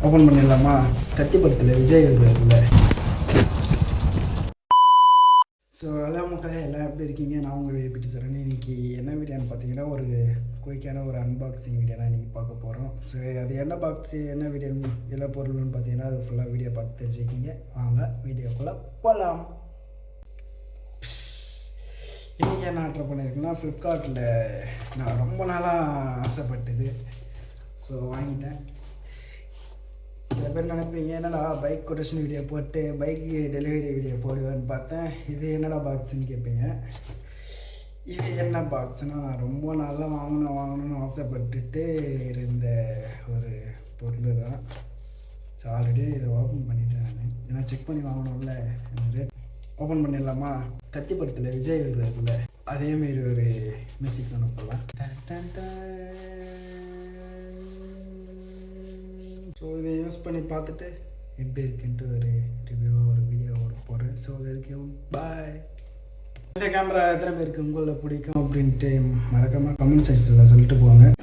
Open பண்ணிடலாமா? கத்தி படத்தில் விஜய் இருக்கிறதுல. ஸோ எல்லாம் மக்களே எல்லாம் எப்படி இருக்கீங்க? நான் உங்கள் விபிடி சரண். இன்றைக்கி என்ன வீடியோன்னு பார்த்தீங்கன்னா ஒரு குயிக்கான ஒரு அன்பாக்சிங் வீடியோ தான் இன்றைக்கி பார்க்க போகிறோம். ஸோ அது என்ன பாக்ஸு என்ன வீடியோ எல்லா பொருள்னு பார்த்தீங்கன்னா அது ஃபுல்லாக வீடியோ பார்த்து தெரிஞ்சுக்கிங்க. வாங்க வீடியோக்குள்ளே போகலாம். இன்றைக்கி என்ன ஆர்டர் பண்ணியிருக்கேன்னா ஃப்ளிப்கார்ட்டில் நான் ரொம்ப நாளாக ஆசைப்பட்டது. ஸோ வாங்கிட்டேன். சில பேர் நினைப்பீங்க என்னடா பைக் கொட்டேஷன் வீடியோ போட்டு பைக்கு டெலிவரி வீடியோ போடுவேன்னு பார்த்தேன். இது என்னடா பாக்ஸுன்னு கேட்பீங்க. இது என்ன பாக்ஸ்னால் நான் ரொம்ப நாளாக வாங்கணும்னு ஆசைப்பட்டுட்டு இருந்த ஒரு பொருள் தான். ஸோ ஆல்ரெடி இதை ஓப்பன் பண்ணிட்டேன் நான். ஏன்னா செக் பண்ணி வாங்கணும்ல. ரேட் ஓப்பன் பண்ணிடலாமா? கத்தி படத்தில் விஜய் இருக்கிறதுல அதேமாரி ஒரு மியூசிக் ஒன்று போடலாம். ஸோ இதை யூஸ் பண்ணி பார்த்துட்டு எப்படி இருக்குன்ட்டு ஒரு ரிவ்யூவாக ஒரு வீடியோவோட போடுறேன். ஸோ அது வரைக்கும் பாய். இந்த கேமரா எத்தனை பேருக்கு உங்களில் பிடிக்கும் அப்படின்ட்டு மறக்காமல் கமெண்ட் செக்ஷனில் சொல்லிட்டு போங்க.